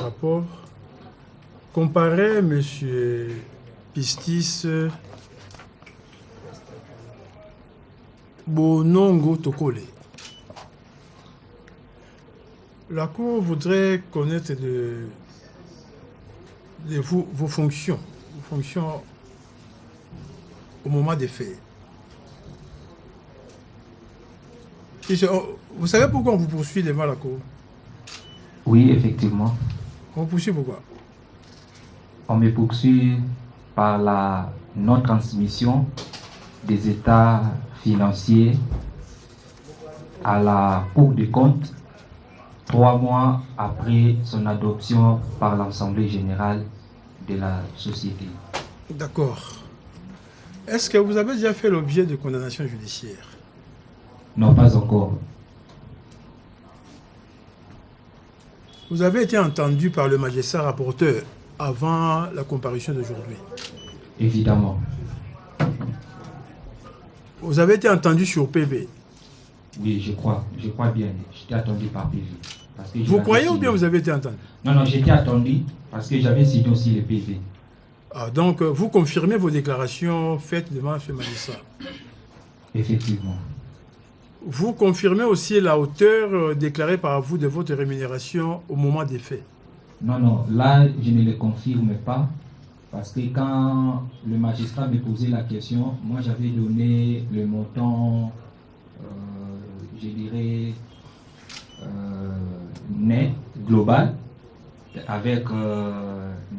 rapport, comparait M. Pistis Bonongo Tokole. La Cour voudrait connaître vos fonctions au moment des faits. Vous savez pourquoi on vous poursuit devant la Cour? Oui, effectivement. On vous poursuit pourquoi? On me poursuit par la non-transmission des états financiers à la Cour des comptes 3 mois après son adoption par l'Assemblée générale de la société. D'accord. Est-ce que vous avez déjà fait l'objet de condamnation judiciaire? Non, pas encore. Vous avez été entendu par le magistrat rapporteur avant la comparution d'aujourd'hui? Évidemment. Vous avez été entendu sur PV? Oui, je crois bien. J'étais attendu par PV. Parce que vous croyez ou bien vous avez été entendu? Non, j'étais attendu parce que j'avais signé aussi le PV. Ah, donc, vous confirmez vos déclarations faites devant ce magistrat? Effectivement. Vous confirmez aussi la hauteur déclarée par vous de votre rémunération au moment des faits? Non, là, je ne le confirme pas. Parce que quand le magistrat me posait la question, moi j'avais donné le montant, je dirais, net, global, avec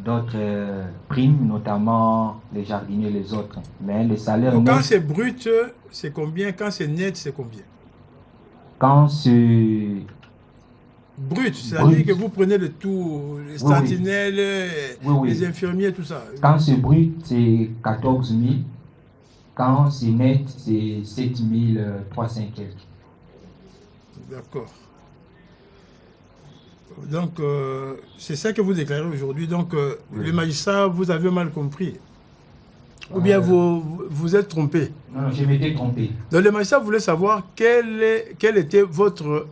d'autres primes, notamment les jardiniers et les autres. Mais le salaire donc, net... quand c'est brut, c'est combien? Quand c'est net, c'est combien? Quand c'est... Brut, c'est-à-dire que vous prenez le tout, les sentinelles, les infirmiers, tout ça. Quand c'est brut, c'est 14 000. Quand c'est net, c'est 7 300 quelques. D'accord. Donc, c'est ça que vous déclarez aujourd'hui. Donc, le magistrat, vous avez mal compris. Ou bien vous êtes trompé. Non, je m'étais trompé. Donc, le magistrat voulait savoir quel était votre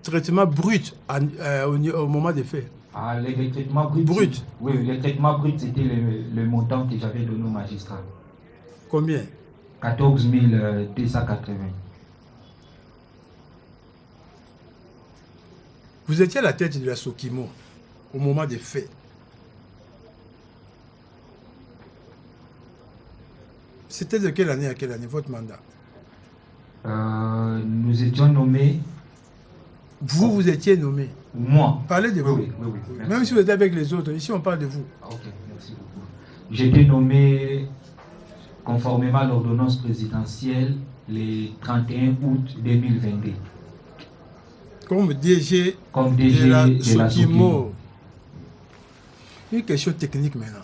traitement brut au moment des faits. Ah, le traitement brut. Oui, le traitement brut, c'était le montant que j'avais donné au magistrat. Combien? 14 280. Vous étiez à la tête de la Sokimo au moment des faits. C'était de quelle année à quelle année, votre mandat? Nous étions nommés. Vous étiez nommé? Moi. Parlez de vous. Oui. Même si vous êtes avec les autres, ici on parle de vous. Ok, merci beaucoup. J'ai été nommé conformément à l'ordonnance présidentielle le 31 août 2022. Comme DG, de la Sokimo. Une question technique maintenant.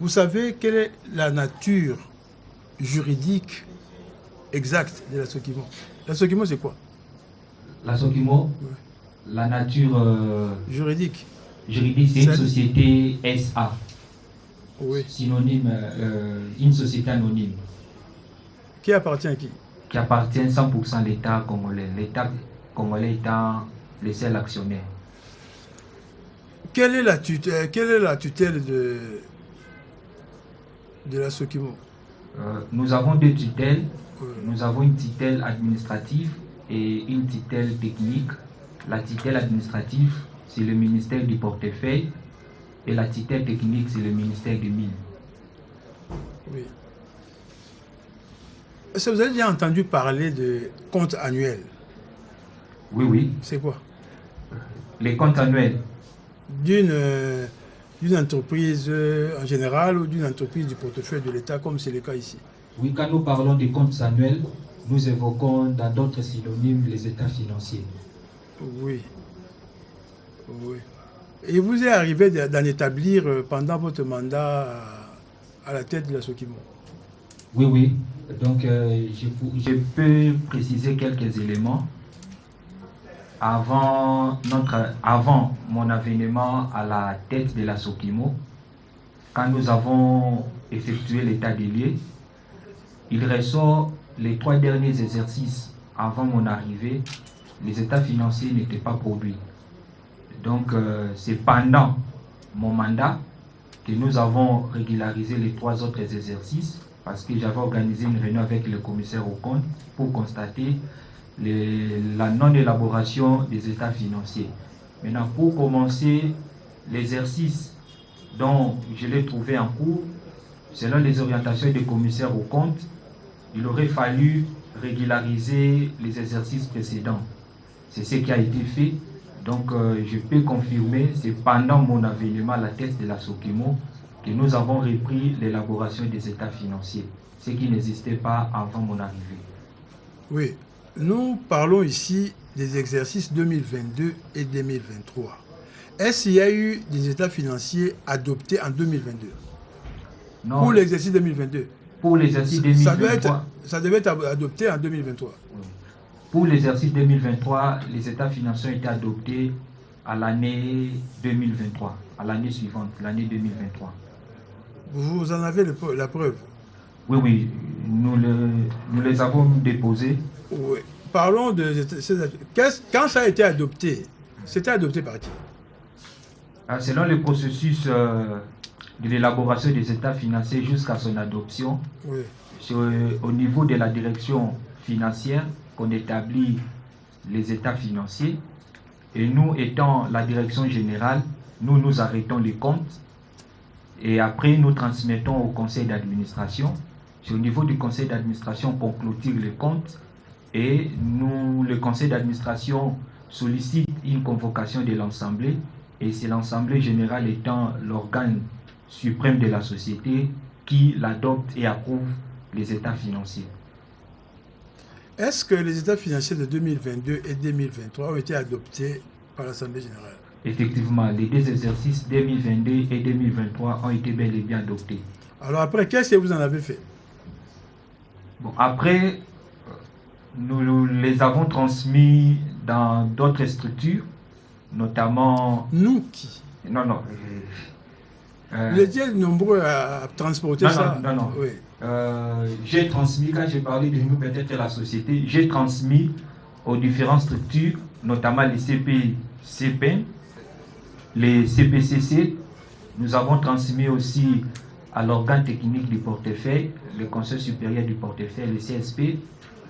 Vous savez quelle est la nature juridique exacte de la Sokimo? La Sokimo, c'est quoi? La Sokimo, la nature juridique, c'est une société SA. Oui. Synonyme, une société anonyme. Qui appartient à qui? Qui appartient 100% à l'État congolais. L'État congolais étant le seul actionnaire. Quelle est la tutelle de la Sokimo? Nous avons 2 tutelles. Nous avons une tutelle administrative et une tutelle technique. La tutelle administrative, c'est le ministère du portefeuille et la tutelle technique, c'est le ministère des Mines. Oui. Est-ce que vous avez déjà entendu parler de compte annuel? Oui. C'est quoi? Les comptes annuels d'une entreprise en général ou d'une entreprise du portefeuille de l'État, comme c'est le cas ici? Oui, quand nous parlons des comptes annuels, nous évoquons dans d'autres synonymes les états financiers. Oui. Et vous est arrivé d'en établir pendant votre mandat à la tête de la Sokimo? Oui. Donc, je peux préciser quelques éléments. Avant mon avènement à la tête de la Sokimo, quand nous avons effectué l'état des lieux, il ressort les 3 derniers exercices avant mon arrivée, les états financiers n'étaient pas produits. Donc, c'est pendant mon mandat que nous avons régularisé les 3 autres exercices parce que j'avais organisé une réunion avec le commissaire aux comptes pour constater la non-élaboration des états financiers. Maintenant, pour commencer l'exercice dont je l'ai trouvé en cours, selon les orientations des commissaires aux comptes, il aurait fallu régulariser les exercices précédents. C'est ce qui a été fait. Donc, je peux confirmer, c'est pendant mon avènement à la tête de la SOKIMO que nous avons repris l'élaboration des états financiers, ce qui n'existait pas avant mon arrivée. Oui, nous parlons ici des exercices 2022 et 2023. Est-ce qu'il y a eu des états financiers adoptés en 2022? Non. Pour l'exercice 2022? Pour l'exercice 2023. Ça devait être adopté en 2023. Oui. Pour l'exercice 2023, les états financiers ont été adoptés à l'année 2023, à l'année suivante, l'année 2023. Vous en avez la preuve? Oui, oui, nous les avons déposés. Oui. Parlons de... Quand ça a été adopté, c'était adopté par qui? Selon le processus de l'élaboration des états financiers jusqu'à son adoption, oui. C'est au niveau de la direction financière qu'on établit les états financiers. Et nous, étant la direction générale, nous arrêtons les comptes. Et après, nous transmettons au conseil d'administration. C'est au niveau du conseil d'administration qu'on clôture les comptes. Et le conseil d'administration sollicite une convocation de l'Assemblée. Et c'est l'Assemblée générale étant l'organe suprême de la société qui l'adopte et approuve les états financiers. Est-ce que les états financiers de 2022 et 2023 ont été adoptés par l'Assemblée générale? Effectivement, les 2 exercices 2022 et 2023 ont été bel et bien adoptés. Alors après, qu'est-ce que vous en avez fait? Bon, après, nous les avons transmis dans d'autres structures, notamment... Nous qui? Non. Vous étiez nombreux à transporter ça? Non. Oui. J'ai transmis, quand j'ai parlé de nous, peut-être la société, j'ai transmis aux différentes structures, notamment les CPCP, les CPCC. Nous avons transmis aussi à l'organe technique du portefeuille, le Conseil supérieur du portefeuille, le CSP.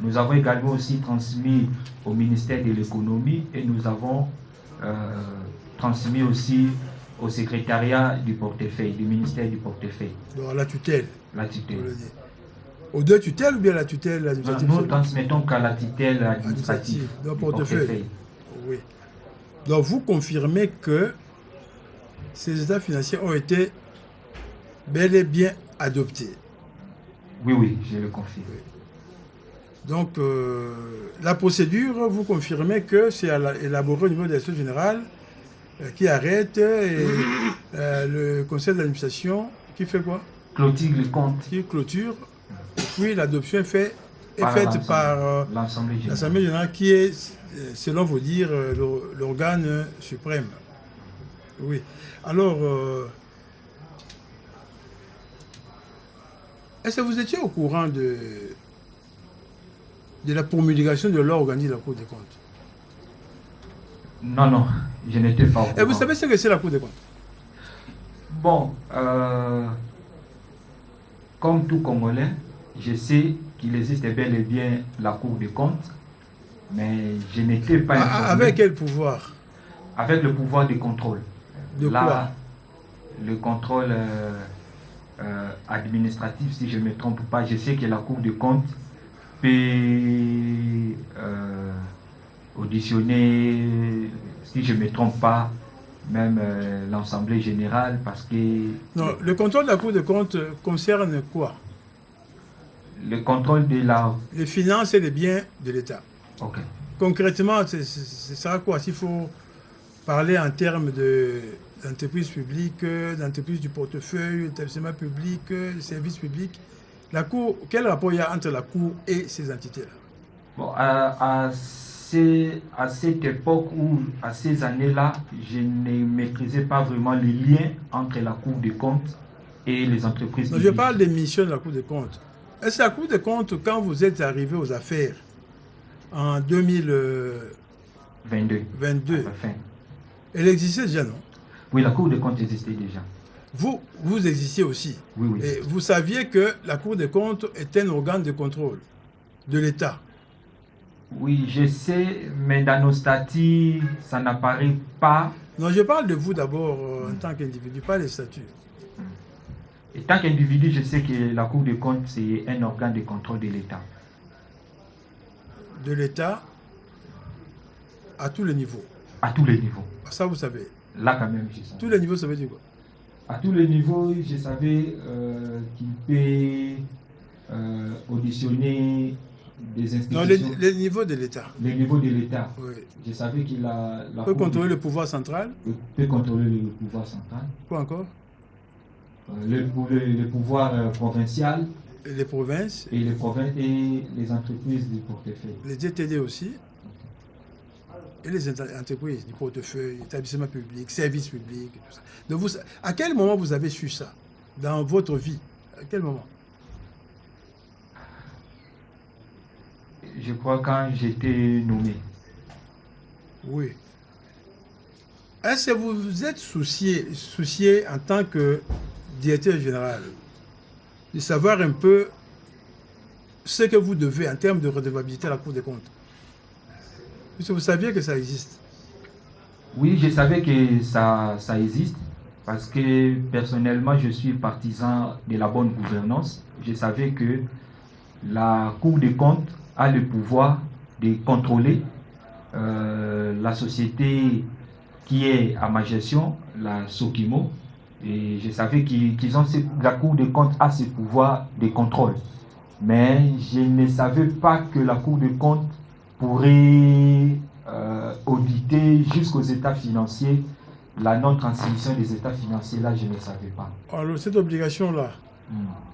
Nous avons également aussi transmis au ministère de l'économie et nous avons transmis aussi au secrétariat du portefeuille, du ministère du portefeuille. Donc la tutelle. La tutelle. Aux 2 tutelles ou bien la tutelle administrative? Nous transmettons qu'à la tutelle administrative du du portefeuille. Oui. Donc vous confirmez que ces états financiers ont été bel et bien adoptés? Oui, je le confirme. Oui. Donc la procédure, vous confirmez que c'est élaboré au niveau de la direction générale qui arrête et le conseil d'administration qui fait quoi? Clôture le compte. Qui clôture. Et puis l'adoption est faite par l'Assemblée générale qui est, selon vous dire, l'organe suprême. Oui. Alors, est-ce que vous étiez au courant de la promulgation de l'organisme de la Cour des comptes? Non, je n'étais pas au courant. Et vous savez ce que c'est la Cour des comptes? Bon, comme tout Congolais, je sais qu'il existe bel et bien la Cour des comptes, mais je n'étais pas informé. Avec quel pouvoir? Avec le pouvoir de contrôle. De quoi? Le contrôle administratif, si je ne me trompe pas. Je sais que la Cour des comptes peut auditionner, si je ne me trompe pas, même l'Assemblée générale, parce que... Non, le contrôle de la Cour des comptes concerne quoi? Le contrôle de la... Les finances et les biens de l'État. Ok. Concrètement, c'est ça quoi? S'il faut parler en termes d'entreprise publique, d'entreprise du portefeuille, d'établissement public, de services publics, la Cour, quel rapport il y a entre la Cour et ces entités-là? Bon, à cette époque ou à ces années-là, je ne maîtrisais pas vraiment le lien entre la Cour des comptes et les entreprises publiques. Je parle des missions de la Cour des comptes. Est-ce que la Cour des comptes, quand vous êtes arrivé aux affaires en 2022, Elle existait déjà, non? Oui, la Cour des comptes existait déjà. Vous existiez aussi. Oui, oui. Et vous saviez que la Cour des comptes est un organe de contrôle de l'État. Oui, je sais, mais dans nos statuts, ça n'apparaît pas. Non, je parle de vous d'abord en tant qu'individu, pas les statuts. Et tant qu'individu, je sais que la Cour des comptes, c'est un organe de contrôle de l'État. De l'État à tous les niveaux. À tous les niveaux. Ça, vous savez. Là, quand même, je sais. Tous les niveaux, ça veut dire quoi? À tous les niveaux, je savais qu'il peut auditionner des institutions. Non, les niveaux de l'État. Les niveaux de l'État. Oui. Je savais qu'il a... Peut contrôler le pouvoir central. Peut contrôler le pouvoir central. Quoi encore? Le pouvoir provincial. Et les provinces. Et les entreprises du portefeuille. Les DTD aussi. Et les entreprises du portefeuille, établissements publics, services publics, tout ça. Donc à quel moment vous avez su ça dans votre vie? À quel moment? Je crois quand j'étais nommé. Oui. Est-ce que vous vous êtes soucié en tant que directeur général de savoir un peu ce que vous devez en termes de redevabilité à la Cour des comptes? Puisque vous saviez que ça existe. Oui, je savais que ça existe parce que personnellement, je suis partisan de la bonne gouvernance. Je savais que la Cour des comptes a le pouvoir de contrôler la société qui est à ma gestion, la Sokimo. Et je savais la Cour des comptes a ce pouvoir de contrôle. Mais je ne savais pas que la Cour des comptes pourrait auditer jusqu'aux états financiers la non-transmission des états financiers. Là, je ne savais pas. Alors, cette obligation-là,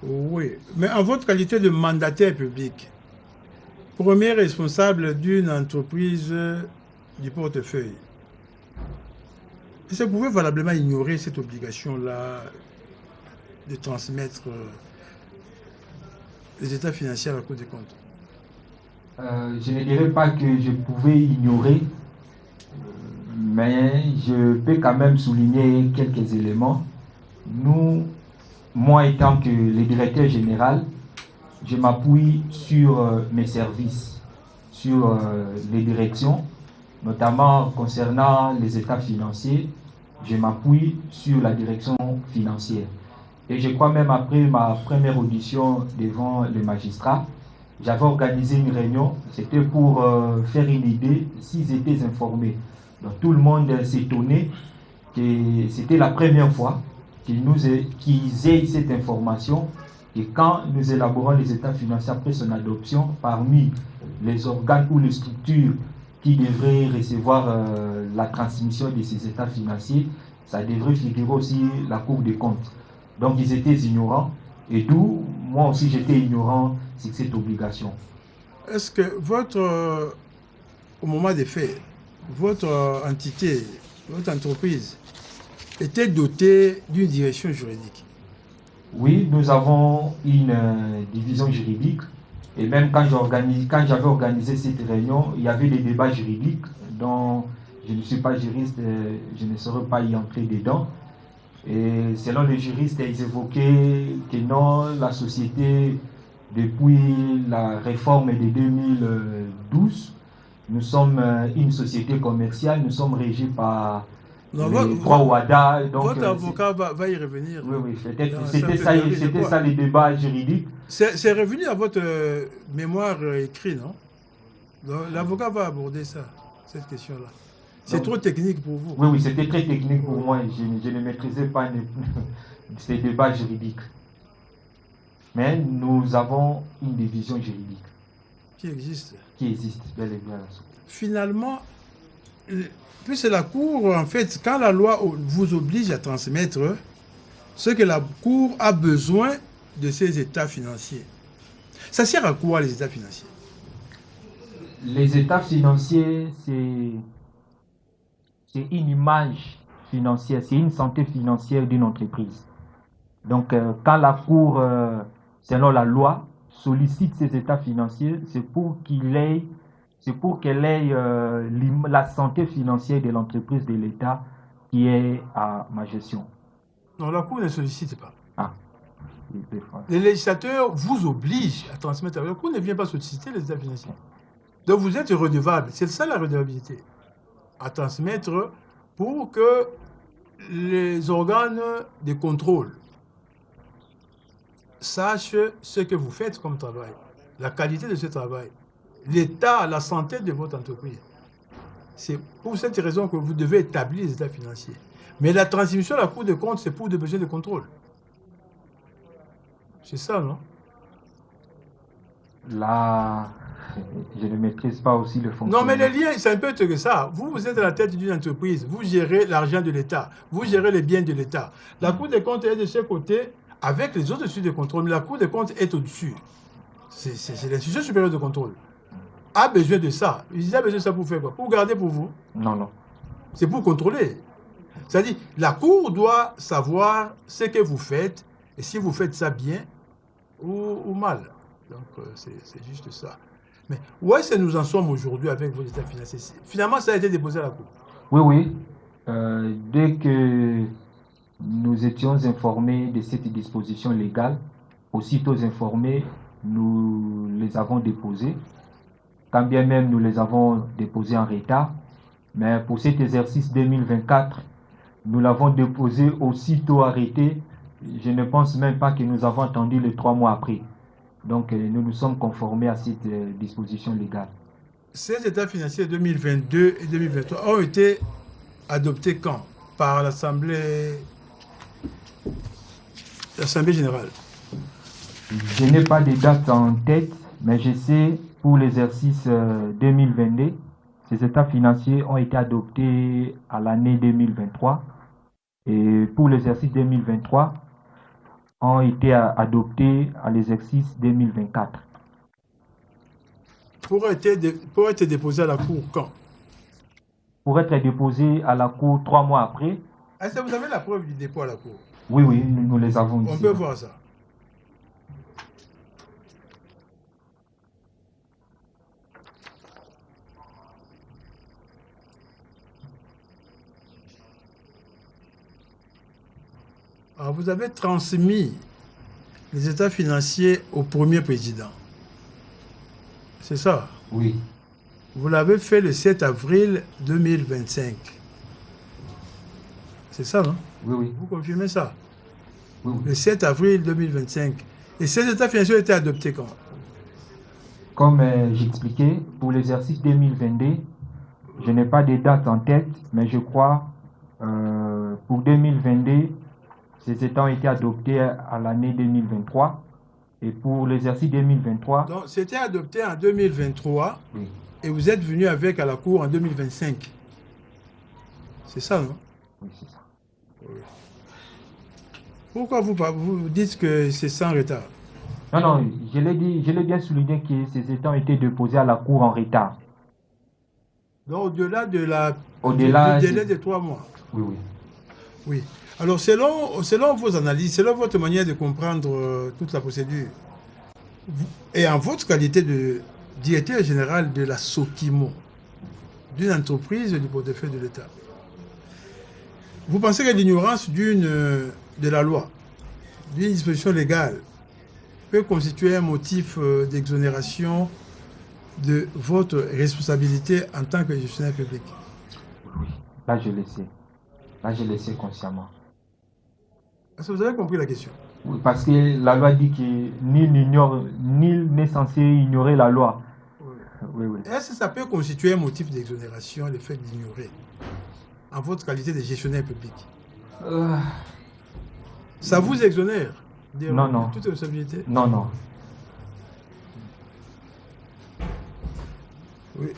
oui. Mais en votre qualité de mandataire public, premier responsable d'une entreprise du portefeuille, est-ce que vous pouvez valablement ignorer cette obligation-là de transmettre les états financiers à la Cour des comptes? Je ne dirais pas que je pouvais ignorer, mais je peux quand même souligner quelques éléments. Moi étant que le directeur général, je m'appuie sur mes services, sur les directions, notamment concernant les états financiers. Je m'appuie sur la direction financière. Et je crois même après ma première audition devant les magistrats, j'avais organisé une réunion, c'était pour faire une idée s'ils étaient informés. Donc tout le monde s'étonnait que c'était la première fois qu'ils aient cette information. Et quand nous élaborons les états financiers après son adoption, parmi les organes ou les structures qui devraient recevoir la transmission de ces états financiers, ça devrait figurer aussi la Cour des comptes. Donc ils étaient ignorants. Et d'où, moi aussi, j'étais ignorant sur cette obligation. Est-ce que au moment des faits, votre entité, votre entreprise était dotée d'une direction juridique? Oui, nous avons une division juridique. Et même quand j'avais organisé cette réunion, il y avait des débats juridiques dont je ne suis pas juriste, je ne saurais pas y entrer dedans. Et selon les juristes, ils évoquaient que non, la société, depuis la réforme de 2012, nous sommes une société commerciale, nous sommes régis par les droits WADA. Donc, votre avocat va y revenir. Oui, c'était ça les débats juridiques. C'est revenu à votre mémoire écrit, non? L'avocat va aborder ça, cette question-là. C'est trop technique pour vous. Oui, c'était très technique pour moi. Je ne maîtrisais pas ces débats juridiques. Mais nous avons une division juridique. Qui existe, bel et bien. Finalement, puisque la Cour, en fait, quand la loi vous oblige à transmettre ce que la Cour a besoin de ces états financiers, ça sert à quoi les états financiers? Les états financiers, c'est une image financière, c'est une santé financière d'une entreprise. Donc, quand la Cour, selon la loi, sollicite ces états financiers, c'est pour qu'il ait C'est pour qu'elle ait la santé financière de l'entreprise de l'État qui est à ma gestion. Non, la Cour ne sollicite pas. Ah. Les législateurs vous obligent à transmettre. La Cour ne vient pas solliciter les états financiers. Donc vous êtes redevable. C'est ça la redevabilité. À transmettre pour que les organes de contrôle sachent ce que vous faites comme travail, la qualité de ce travail, l'état, la santé de votre entreprise. C'est pour cette raison que vous devez établir les états financiers. Mais la transmission à la Cour des comptes, c'est pour des besoins de contrôle. C'est ça, non? Là, je ne maîtrise pas aussi le fonctionnement. Non, mais les liens, c'est un peu que ça. Vous êtes à la tête d'une entreprise, vous gérez l'argent de l'État, vous gérez les biens de l'État. La Cour des comptes est de ce côté avec les autres institutions de contrôle, mais la Cour des comptes est au-dessus. C'est l'institution supérieure de contrôle. A besoin de ça. Il a besoin de ça pour faire quoi? Pour garder pour vous? Non, non. C'est pour contrôler. C'est-à-dire, la Cour doit savoir ce que vous faites et si vous faites ça bien ou mal. Donc, c'est juste ça. Mais où est-ce que nous en sommes aujourd'hui avec vos états financiers? Finalement, ça a été déposé à la Cour. Oui, oui. Dès que nous étions informés de cette disposition légale, aussitôt informés, nous les avons déposés. Quand bien même nous les avons déposés en retard, mais pour cet exercice 2024, nous l'avons déposé aussitôt arrêté. Je ne pense même pas que nous avons attendu les 3 mois après. Donc, nous nous sommes conformés à cette disposition légale. Ces états financiers 2022 et 2023 ont été adoptés quand? Par l'Assemblée générale. Je n'ai pas de date en tête, mais je sais pour l'exercice 2022, ces états financiers ont été adoptés à l'année 2023. Et pour l'exercice 2023, ont été adoptés à l'exercice 2024. Pour être déposé à la Cour quand? Pour être déposé à la Cour 3 mois après. Est-ce que vous avez la preuve du dépôt à la Cour? Oui, oui, nous les avons ici. On peut voir ça. Alors, vous avez transmis les états financiers au premier président. C'est ça? Oui. Vous l'avez fait le 7 avril 2025. C'est ça, non? Oui, oui. Vous confirmez ça? Oui, oui. Le 7 avril 2025. Et ces états financiers ont été adoptés quand? Comme j'expliquais, pour l'exercice 2022, je n'ai pas de date en tête, mais je crois pour 2022, ces états ont été adoptés à l'année 2023. Et pour l'exercice 2023... Donc, c'était adopté en 2023. Oui. Et vous êtes venu avec à la Cour en 2025. C'est ça, non? Oui, c'est ça. Oui. Pourquoi vous dites que c'est sans retard? Non, non, je l'ai bien souligné que ces états ont été déposés à la Cour en retard. Donc, au-delà du délai de 3 mois. Oui, oui. Oui. Alors, selon vos analyses, selon votre manière de comprendre toute la procédure, et en votre qualité de directeur général de la SOKIMO, d'une entreprise du portefeuille de l'État, vous pensez que l'ignorance de la loi, d'une disposition légale, peut constituer un motif d'exonération de votre responsabilité en tant que gestionnaire public? Oui, là je le sais. Là je le sais consciemment. Est-ce que vous avez compris la question? Oui, parce que la loi dit que nul n'est censé ignorer la loi. Oui. Oui, oui. Est-ce que ça peut constituer un motif d'exonération, le fait d'ignorer, en votre qualité de gestionnaire public? Ça vous exonère de toute responsabilité? Non, non. Oui.